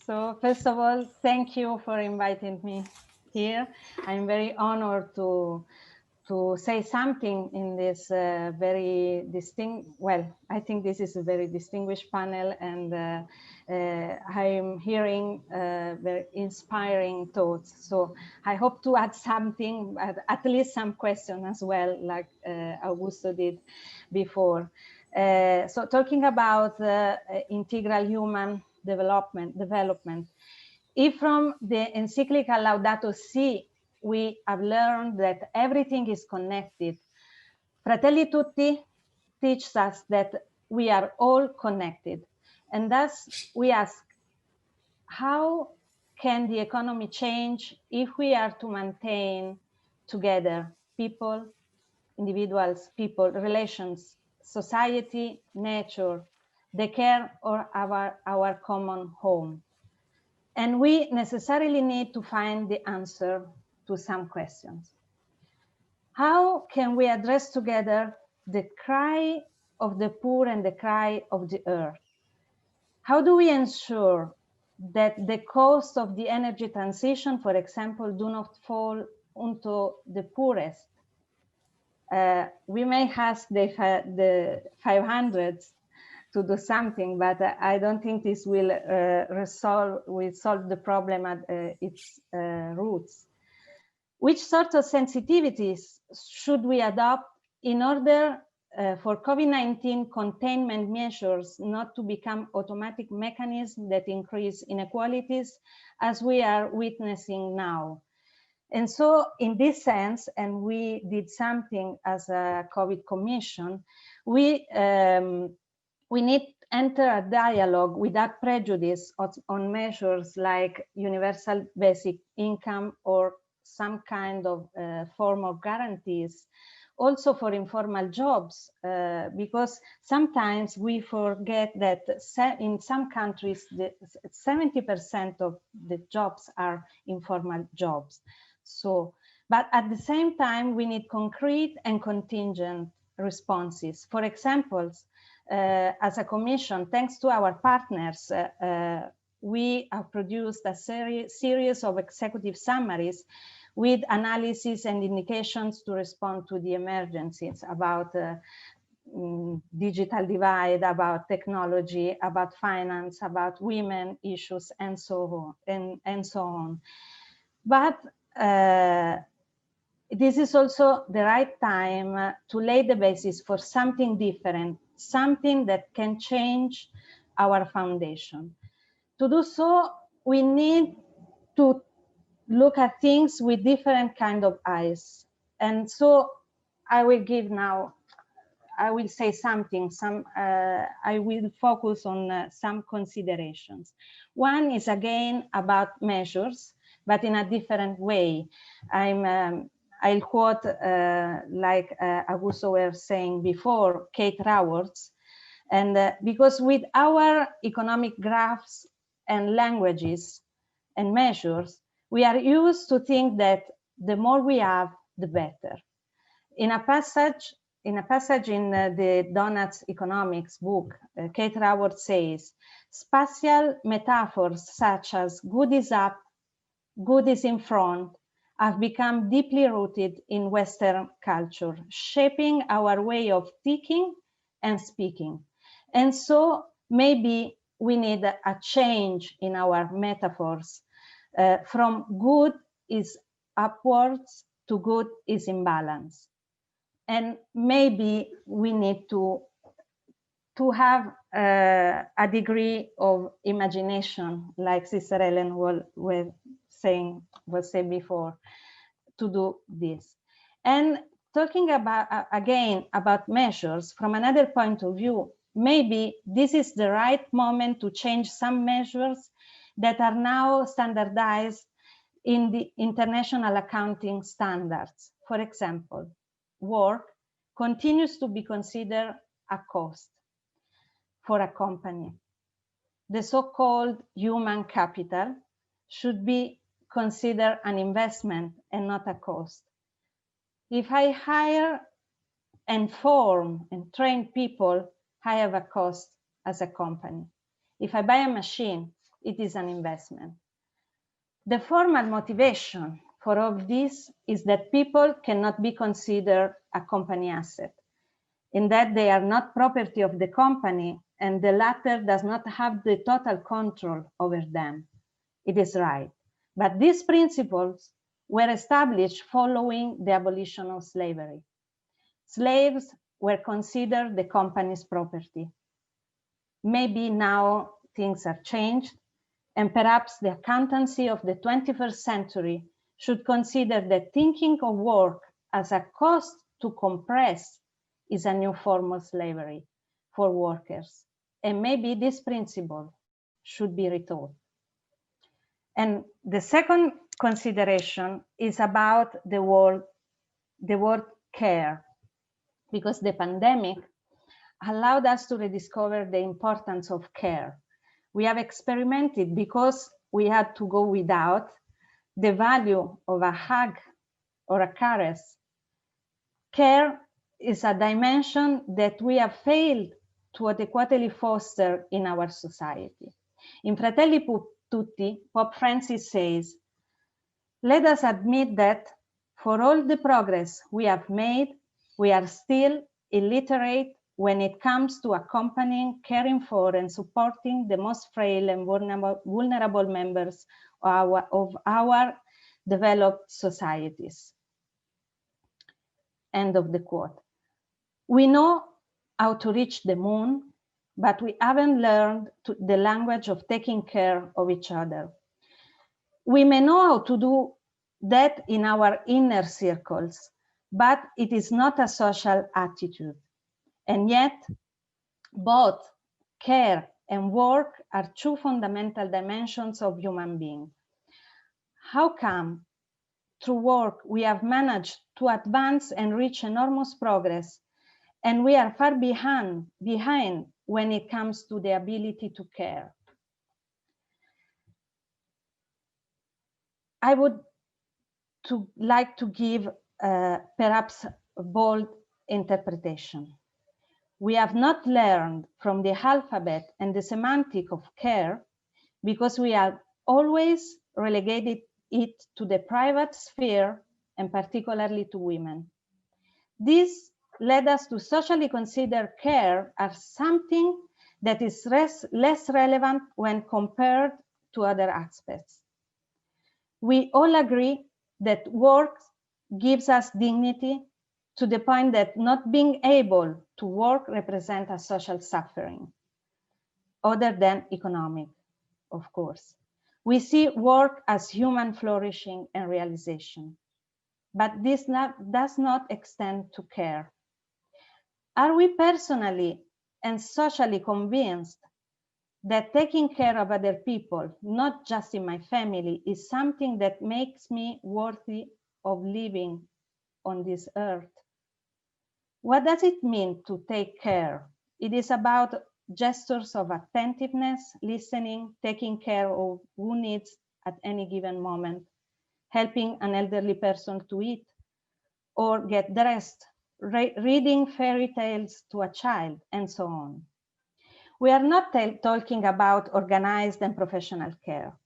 So first of all, thank you for inviting me here. I'm very honored to say something in this very distinct, well, I think this is a very distinguished panel, and I'm hearing very inspiring thoughts. So I hope to add something, at least some questions as well, like Augusto did before. So talking about integral human development, if from the encyclical Laudato Si, we have learned that everything is connected, Fratelli Tutti teaches us that we are all connected. And thus we ask, how can the economy change if we are to maintain together people, individuals, people, relations, society, nature, the care of our common home? And we necessarily need to find the answer to some questions. How can we address together the cry of the poor and the cry of the earth? How do we ensure that the cost of the energy transition, for example, do not fall onto the poorest? We may ask the 500s to do something, but I don't think this will solve the problem at its roots. Which sort of sensitivities should we adopt in order for COVID-19 containment measures not to become automatic mechanisms that increase inequalities, as we are witnessing now? And so in this sense, and we did something as a COVID Commission, we need to enter a dialogue without prejudice on measures like universal basic income or some kind of form of guarantees, also for informal jobs, because sometimes we forget that in some countries, 70% of the jobs are informal jobs. So, but at the same time, we need concrete and contingent responses. For example, as a commission, thanks to our partners, we have produced a series of executive summaries with analysis and indications to respond to the emergencies about digital divide, about technology, about finance, about women issues, and so on. But this is also the right time to lay the basis for something different, something that can change our foundation. To do so, we need to look at things with different kind of eyes. And so I will say something, I will focus on some considerations. One is again about measures, but in a different way. I'll quote, like Augusto was saying before, Kate Raworth, and because with our economic graphs and languages and measures, we are used to think that the more we have, the better. In a passage in the Donuts Economics book, Kate Raworth says, spatial metaphors such as good is up, good is in front, have become deeply rooted in Western culture, shaping our way of thinking and speaking. And so maybe we need a change in our metaphors from good is upwards to good is in balance. And maybe we need to have a degree of imagination, like Sister Ellen was saying before, to do this. And talking about again about measures from another point of view, maybe this is the right moment to change some measures that are now standardized in the international accounting standards. For example, work continues to be considered a cost for a company. The so-called human capital should be considered an investment and not a cost. If I hire and form and train people, I have a cost as a company. If I buy a machine, it is an investment. The formal motivation for all this is that people cannot be considered a company asset, in that they are not property of the company and the latter does not have the total control over them. It is right. But these principles were established following the abolition of slavery. Slaves were considered the company's property. Maybe now things are changed, and perhaps the accountancy of the 21st century should consider that thinking of work as a cost to compress is a new form of slavery for workers. And maybe this principle should be rethought. And the second consideration is about the word care, because the pandemic allowed us to rediscover the importance of care. We have experimented, because we had to go without, the value of a hug or a caress. Care is a dimension that we have failed to adequately foster in our society. In Fratelli Tutti, Pope Francis says, "Let us admit that for all the progress we have made, we are still illiterate when it comes to accompanying, caring for, and supporting the most frail and vulnerable members of our developed societies." End of the quote. We know how to reach the moon, but we haven't learned the language of taking care of each other. We may know how to do that in our inner circles, but it is not a social attitude. And yet, both care and work are two fundamental dimensions of human being. How come through work we have managed to advance and reach enormous progress, and we are far behind when it comes to the ability to care? I would like to give perhaps a bold interpretation. We have not learned from the alphabet and the semantic of care because we have always relegated it to the private sphere, and particularly to women. This led us to socially consider care as something that is less relevant when compared to other aspects. We all agree that work gives us dignity, to the point that not being able to work represents a social suffering, other than economic, of course. We see work as human flourishing and realization, but this does not extend to care. Are we personally and socially convinced that taking care of other people, not just in my family, is something that makes me worthy of living on this earth? What does it mean to take care? It is about gestures of attentiveness, listening, taking care of who needs at any given moment, helping an elderly person to eat or get dressed, reading fairy tales to a child, and so on. We are not talking about organized and professional care.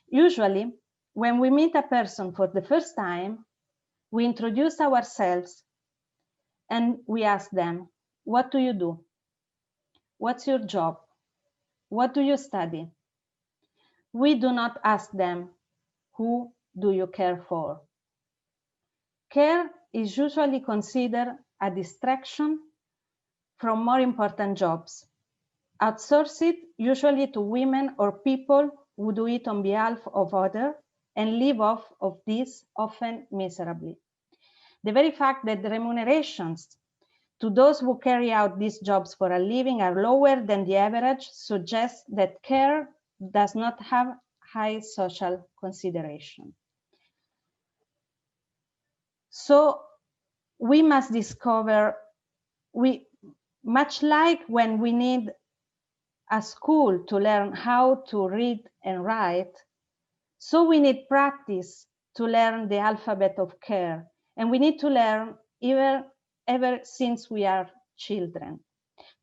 Usually, when we meet a person for the first time, we introduce ourselves and we ask them, "What do you do? What's your job? What do you study?" We do not ask them, "Who do you care for?" Care is usually considered a distraction from more important jobs. Outsource it usually to women or people who do it on behalf of others and live off of this, often miserably. The very fact that the remunerations to those who carry out these jobs for a living are lower than the average suggests that care does not have high social consideration. So we must discover, much like when we need a school to learn how to read and write, so we need practice to learn the alphabet of care. And we need to learn ever since we are children.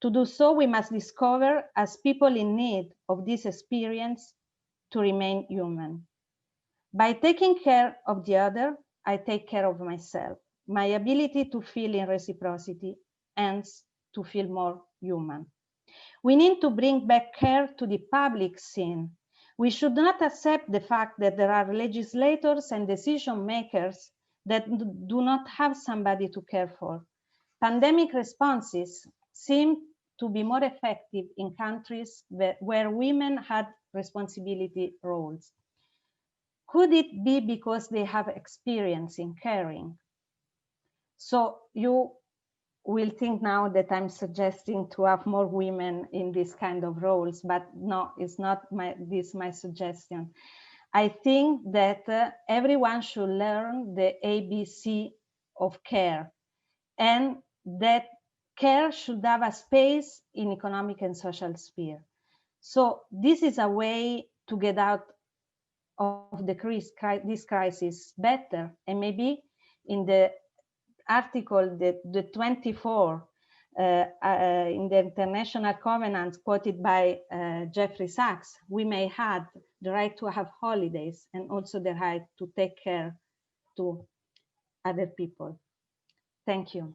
To do so, we must discover, as people in need of this experience, to remain human. By taking care of the other, I take care of myself. My ability to feel in reciprocity ends to feel more human. We need to bring back care to the public scene. We should not accept the fact that there are legislators and decision makers that do not have somebody to care for. Pandemic responses seem to be more effective in countries where women had responsibility roles. Could it be because they have experience in caring? So you will think now that I'm suggesting to have more women in this kind of roles, but no, it's not my suggestion. I think that everyone should learn the ABC of care, and that care should have a space in economic and social sphere. So this is a way to get out of this crisis better, and maybe in the article, the 24 in the International Covenant quoted by Jeffrey Sachs, we may add the right to have holidays and also the right to take care to other people. Thank you.